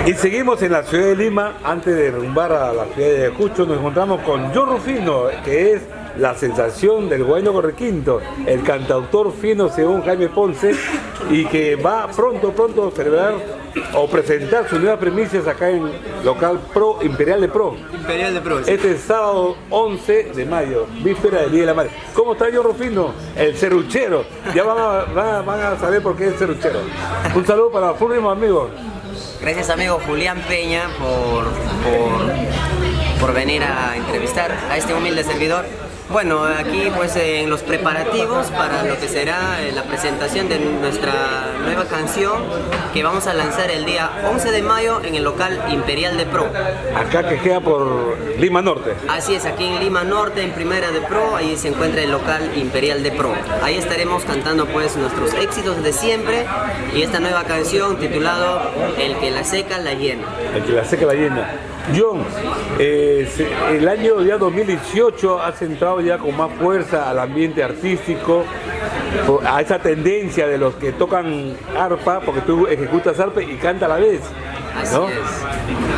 Y seguimos en la ciudad de Lima. Antes de rumbar a la ciudad de Ayacucho, nos encontramos con John Rufino, que es la sensación del Guayno Correquinto, el cantautor fino según Jaime Ponce, y que va pronto a celebrar o presentar sus nuevas primicias acá en local Pro Imperial de Pro. Imperial de Pro. Sí. Este sábado 11 de mayo, víspera del Día de la Madre. ¿Cómo está John Rufino? El serruchero. Ya van a saber por qué es el serruchero. Un saludo para los próximos amigos. Gracias amigo Julián Peña por venir a entrevistar a este humilde servidor. Bueno, aquí pues en los preparativos para lo que será la presentación de nuestra nueva canción que vamos a lanzar el día 11 de mayo en el local Imperial de Pro. Acá que queda por Lima Norte. Así es, aquí en Lima Norte, en Primera de Pro, ahí se encuentra el local Imperial de Pro. Ahí estaremos cantando pues nuestros éxitos de siempre y esta nueva canción titulado El que la seca la llena. El que la seca la llena. John, el año ya 2018 has entrado ya con más fuerza al ambiente artístico, a esa tendencia de los que tocan arpa, porque tú ejecutas arpa y canta a la vez, ¿no?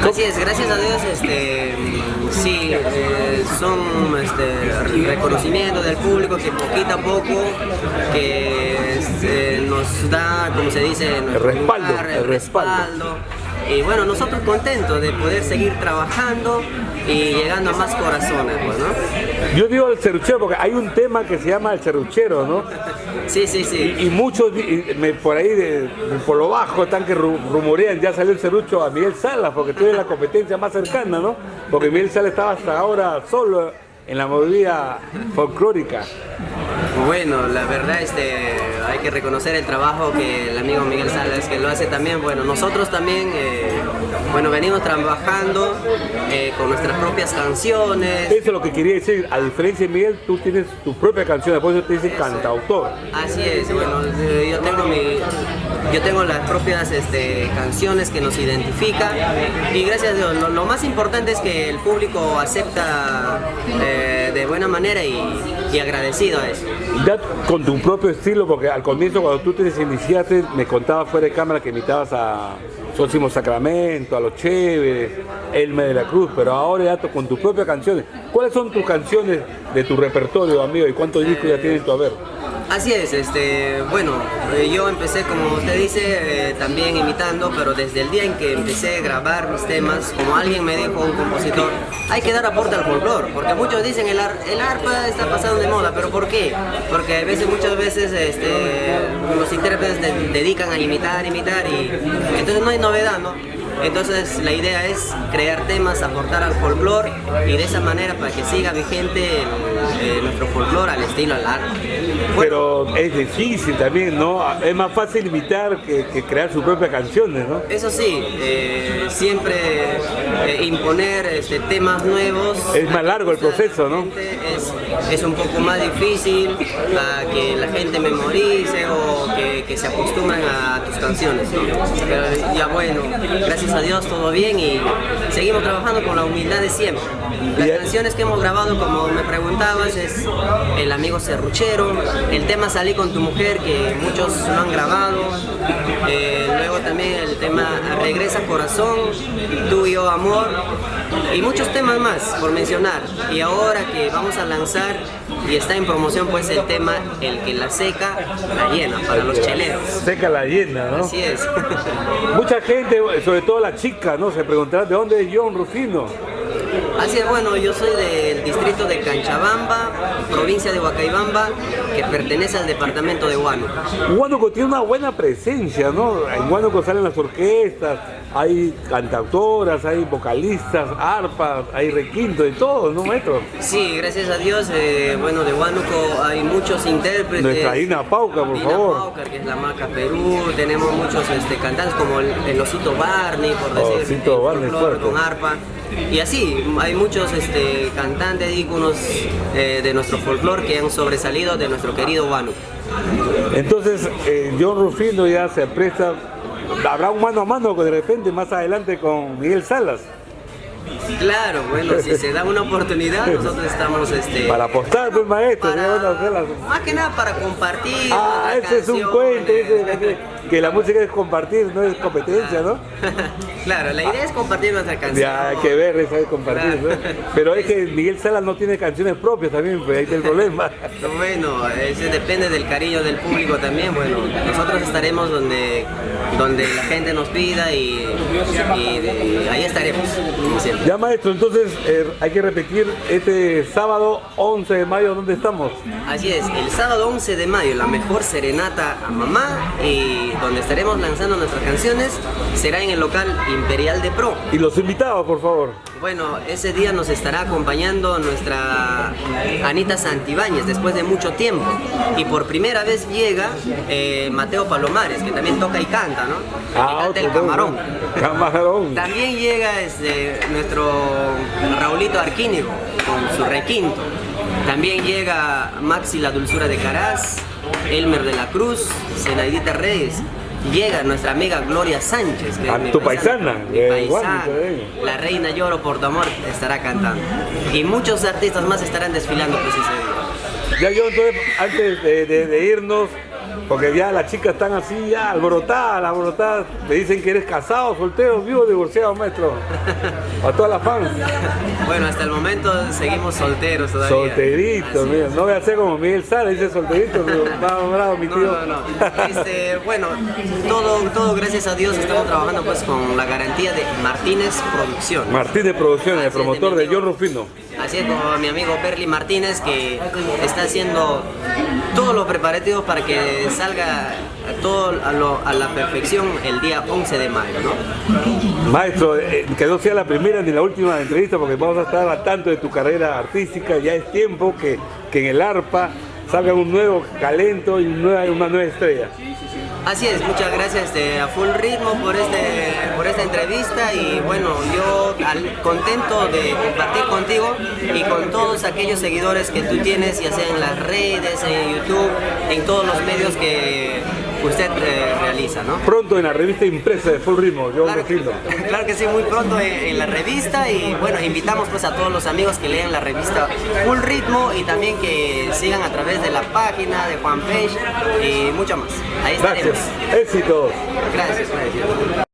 Así es, gracias a Dios, sí, son reconocimiento del público que poquito a poco nos da, como se dice, el respaldo. Y bueno, nosotros contentos de poder seguir trabajando y llegando a más corazones, pues, ¿no? Yo digo el serruchero porque hay un tema que se llama el serruchero, ¿no? Sí. Y muchos por ahí, por lo bajo, están que rumorean, ya salió el serrucho a Miguel Salas, porque tú eres la competencia más cercana, ¿no? Porque Miguel Salas estaba hasta ahora solo en la movida folclórica. Bueno, la verdad hay que reconocer el trabajo que el amigo Miguel Salas que lo hace también. Bueno, nosotros también venimos trabajando con nuestras propias canciones. Eso es lo que quería decir, a diferencia de Miguel, tú tienes tu propia canción, por eso te dicen cantautor. Así es, bueno, yo tengo las propias canciones que nos identifican y gracias a Dios, lo más importante es que el público acepta de buena manera y agradecido a eso. Ya con tu propio estilo, porque al comienzo cuando tú te iniciaste me contabas fuera de cámara que imitabas a Sósimo Sacramento, a Los Chéveres, Elmer de la Cruz, pero ahora ya con tus propias canciones. ¿Cuáles son tus canciones de tu repertorio, amigo, y cuántos discos ya tienes tu haber? Así es, yo empecé, como usted dice, también imitando, pero desde el día en que empecé a grabar mis temas, como alguien me dijo, un compositor, hay que dar aporte al folclore, porque muchos dicen el arpa está pasando de moda, pero ¿por qué? Porque muchas veces los intérpretes dedican a imitar y entonces no hay novedad, ¿no? Entonces la idea es crear temas, aportar al folclore y de esa manera para que siga vigente nuestro folclore al estilo al arte. Pero es difícil también, ¿no? Es más fácil imitar que crear sus propias canciones, ¿no? Eso sí, siempre imponer temas nuevos. Es más largo el proceso, ¿no? Es un poco más difícil para que la gente memorice o que se acostumbren a tus canciones, ¿no? Pero ya bueno, gracias a Dios todo bien y seguimos trabajando con la humildad de siempre. Las canciones que hemos grabado, como me preguntabas, es El Amigo Serruchero, el tema Salí con tu mujer, que muchos lo han grabado, luego también el tema Regresa Corazón, Tú y yo Amor, y muchos temas más por mencionar. Y ahora que vamos a lanzar y está en promoción pues el tema El que la seca la llena, para los cheleros. Seca la llena, ¿no? Así es. Mucha gente, sobre todo la chica, ¿no? Se preguntará de dónde es John Rufino. Así es, bueno, yo soy del distrito de Canchabamba, provincia de Huacaibamba, que pertenece al departamento de Huánuco. Huánuco tiene una buena presencia, ¿no? En Huánuco salen las orquestas, hay cantautoras, hay vocalistas, arpas, hay requinto, de todo, ¿no, maestro? Sí, gracias a Dios, de Huánuco hay muchos intérpretes. Nuestra Ina Pauca, por Ina favor. Pauca, que es la Maca Perú, tenemos muchos cantantes como el Osito Barney, por decir, Osito Barney, con arpa. Y así, hay muchos cantantes, íconos de nuestro folclore que han sobresalido de nuestro querido Huánuco. Entonces, John Rufino ya se presta, habrá un mano a mano de repente más adelante con Miguel Salas. Claro, bueno, si se da una oportunidad, nosotros estamos... Para apostar, pues, maestro. Más que nada para compartir. Ese es un cuento, que que la música es compartir, no es competencia, ¿no? Claro, la idea es compartir nuestra canción. Ya, hay que ver, esa es compartir, Claro. ¿no? Pero es que Miguel Salas no tiene canciones propias también, pues ahí está el problema. Bueno, eso depende del cariño del público también. Bueno, nosotros estaremos donde la gente nos pida y ahí estaremos, como siempre. Ya, maestro, entonces hay que repetir este sábado 11 de mayo, ¿dónde estamos? Así es, el sábado 11 de mayo, la mejor serenata a mamá, y donde estaremos lanzando nuestras canciones será en el local Imperial de Pro. Y los invitados, por favor. Bueno, ese día nos estará acompañando nuestra Anita Santibáñez después de mucho tiempo, y por primera vez llega Mateo Palomares, que también toca y canta, ¿no? Y canta el otro, camarón. Camarón. También llega nuestro Raulito Arquínigo con su requinto. También llega Maxi La Dulzura de Caraz, Elmer de la Cruz, Zenaidita Reyes. Llega nuestra amiga Gloria Sánchez, que es mi tu paisana. mi paisana. Bueno, La reina Lloro por tu amor estará cantando. Y muchos artistas más estarán desfilando pues ese día. Ya yo entonces, antes de irnos, porque ya las chicas están así, ya alborotadas, me dicen que eres casado, soltero, vivo, divorciado, maestro. A todas las fans. Bueno, hasta el momento seguimos solteros todavía. Solterito, Así mira, es. no voy a hacer como Miguel Sala, dice solterito, pero va bravo mi tío. No. Bueno, todo gracias a Dios estamos trabajando pues con la garantía de Martínez Producciones. Martínez Producciones, el Así es, promotor mi de amigo. John Rufino. Así es, como mi amigo Perly Martínez, que está haciendo todos los preparativos para que salga a la perfección el día 11 de mayo, ¿no? Maestro, que no sea la primera ni la última entrevista, porque vamos a estar al tanto de tu carrera artística. Ya es tiempo que en el arpa salga un nuevo talento y una nueva estrella. Así es, muchas gracias a Full Ritmo por esta entrevista, y bueno, yo contento de compartir contigo y con todos aquellos seguidores que tú tienes, ya sea en las redes, en YouTube, en todos los medios que usted realiza, ¿no? Pronto en la revista impresa de Full Ritmo, John Claro, Rufino. claro que sí, muy pronto en la revista, y bueno, invitamos pues a todos los amigos que lean la revista Full Ritmo y también que sigan a través de la página de Juan Page y mucho más. Ahí estaremos. Gracias, éxitos. Gracias.